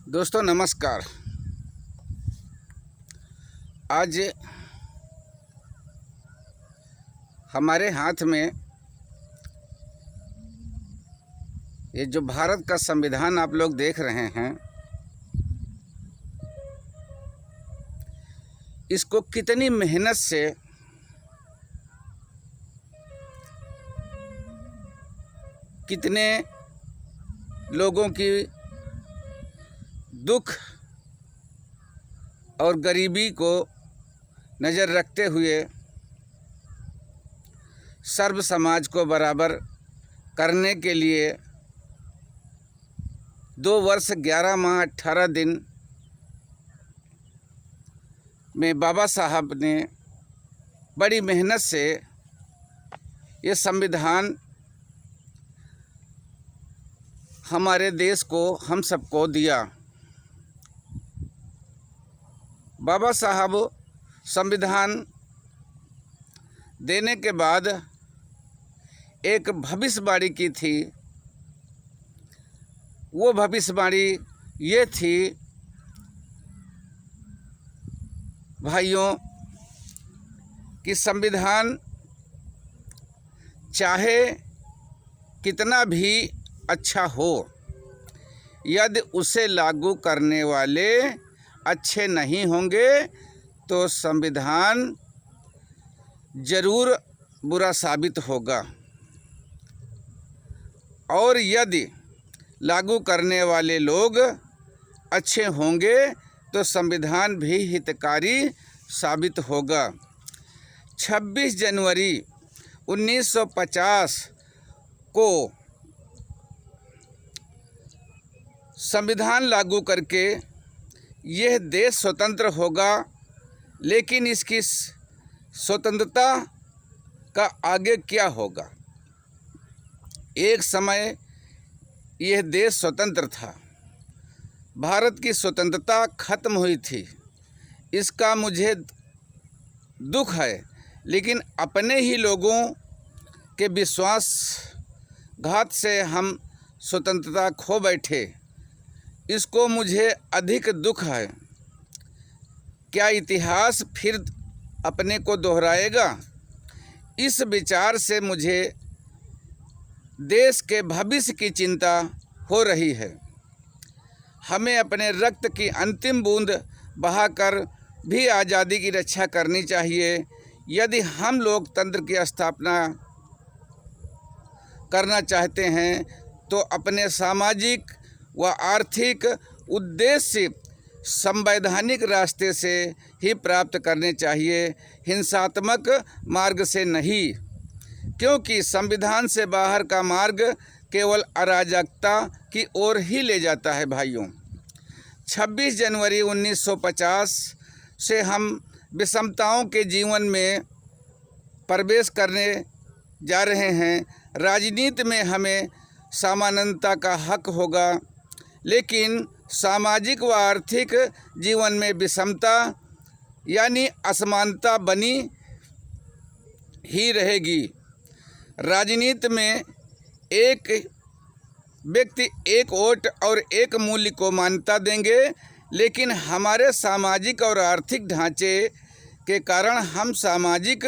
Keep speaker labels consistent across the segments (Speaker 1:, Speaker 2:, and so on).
Speaker 1: दोस्तों नमस्कार। आज हमारे हाथ में ये जो भारत का संविधान आप लोग देख रहे हैं, इसको कितनी मेहनत से कितने लोगों की दुख और गरीबी को नज़र रखते हुए सर्व समाज को बराबर करने के लिए 2 वर्ष 11 माह 18 दिन में बाबा साहब ने बड़ी मेहनत से ये संविधान हमारे देश को, हम सबको दिया। बाबा साहब संविधान देने के बाद एक भविष्यवाणी की थी। वो भविष्यवाणी ये थी, भाइयों, कि संविधान चाहे कितना भी अच्छा हो, यदि उसे लागू करने वाले अच्छे नहीं होंगे तो संविधान जरूर बुरा साबित होगा, और यदि लागू करने वाले लोग अच्छे होंगे तो संविधान भी हितकारी साबित होगा। 26 जनवरी 1950 को संविधान लागू करके यह देश स्वतंत्र होगा, लेकिन इसकी स्वतंत्रता का आगे क्या होगा? एक समय यह देश स्वतंत्र था, भारत की स्वतंत्रता खत्म हुई थी, इसका मुझे दुख है, लेकिन अपने ही लोगों के विश्वासघात से हम स्वतंत्रता खो बैठे, इसको मुझे अधिक दुख है। क्या इतिहास फिर अपने को दोहराएगा? इस विचार से मुझे देश के भविष्य की चिंता हो रही है। हमें अपने रक्त की अंतिम बूंद बहाकर भी आज़ादी की रक्षा करनी चाहिए। यदि हम लोकतंत्र की स्थापना करना चाहते हैं तो अपने सामाजिक व आर्थिक उद्देश्य संवैधानिक रास्ते से ही प्राप्त करने चाहिए, हिंसात्मक मार्ग से नहीं, क्योंकि संविधान से बाहर का मार्ग केवल अराजकता की ओर ही ले जाता है। भाइयों, 26 जनवरी 1950 से हम विषमताओं के जीवन में प्रवेश करने जा रहे हैं। राजनीति में हमें समानता का हक होगा, लेकिन सामाजिक व आर्थिक जीवन में विषमता यानी असमानता बनी ही रहेगी। राजनीति में एक व्यक्ति एक वोट और एक मूल्य को मान्यता देंगे, लेकिन हमारे सामाजिक और आर्थिक ढांचे के कारण हम सामाजिक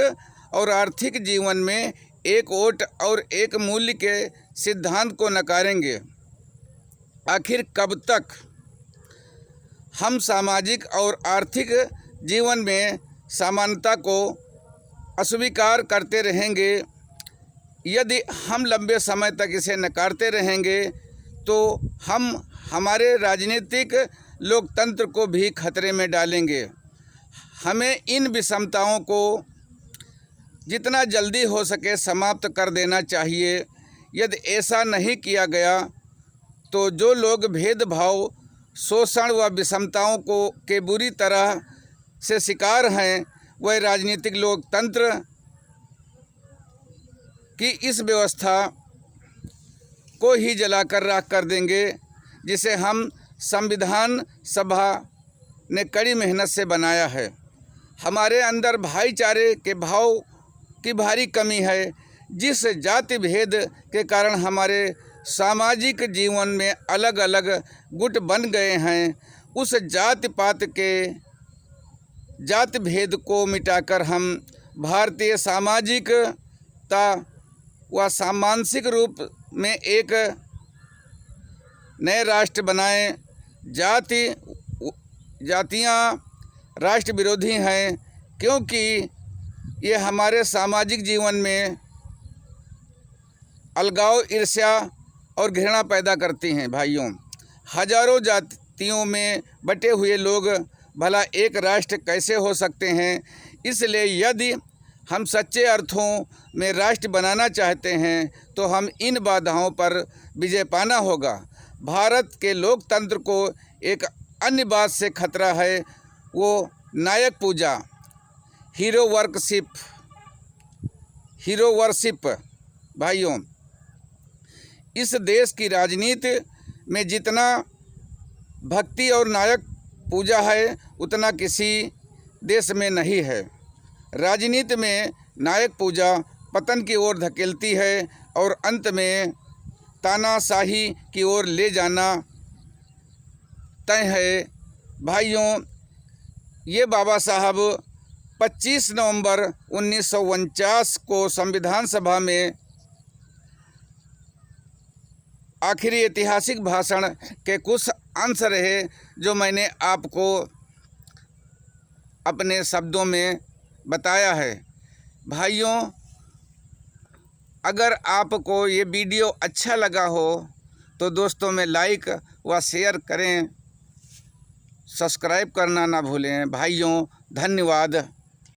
Speaker 1: और आर्थिक जीवन में एक वोट और एक मूल्य के सिद्धांत को नकारेंगे। आखिर कब तक हम सामाजिक और आर्थिक जीवन में समानता को अस्वीकार करते रहेंगे? यदि हम लंबे समय तक इसे नकारते रहेंगे तो हम हमारे राजनीतिक लोकतंत्र को भी खतरे में डालेंगे। हमें इन विषमताओं को जितना जल्दी हो सके समाप्त कर देना चाहिए। यदि ऐसा नहीं किया गया तो जो लोग भेदभाव, शोषण व विषमताओं के बुरी तरह से शिकार हैं, वह राजनीतिक लोकतंत्र की इस व्यवस्था को ही जलाकर राख कर देंगे, जिसे हम संविधान सभा ने कड़ी मेहनत से बनाया है। हमारे अंदर भाईचारे के भाव की भारी कमी है, जिस जाति भेद के कारण हमारे सामाजिक जीवन में अलग अलग गुट बन गए हैं, उस जाति पात के जाति भेद को मिटाकर हम भारतीय सामाजिकता व सामाजिक रूप में एक नए राष्ट्र बनाएं। जातियाँ राष्ट्र विरोधी हैं, क्योंकि ये हमारे सामाजिक जीवन में अलगाव, ईर्ष्या और घृणा पैदा करती हैं। भाइयों, हजारों जातियों में बटे हुए लोग भला एक राष्ट्र कैसे हो सकते हैं? इसलिए यदि हम सच्चे अर्थों में राष्ट्र बनाना चाहते हैं तो हम इन बाधाओं पर विजय पाना होगा। भारत के लोकतंत्र को एक अन्य बात से खतरा है, वो नायक पूजा, हीरो वर्शिप। भाइयों, इस देश की राजनीति में जितना भक्ति और नायक पूजा है उतना किसी देश में नहीं है। राजनीति में नायक पूजा पतन की ओर धकेलती है और अंत में तानाशाही की ओर ले जाना तय है। भाइयों, ये बाबा साहब 25 नवंबर 1949 को संविधान सभा में आखिरी ऐतिहासिक भाषण के कुछ अंश रहे जो मैंने आपको अपने शब्दों में बताया है। भाइयों, अगर आपको ये वीडियो अच्छा लगा हो तो दोस्तों में लाइक व शेयर करें, सब्सक्राइब करना ना भूलें। भाइयों, धन्यवाद।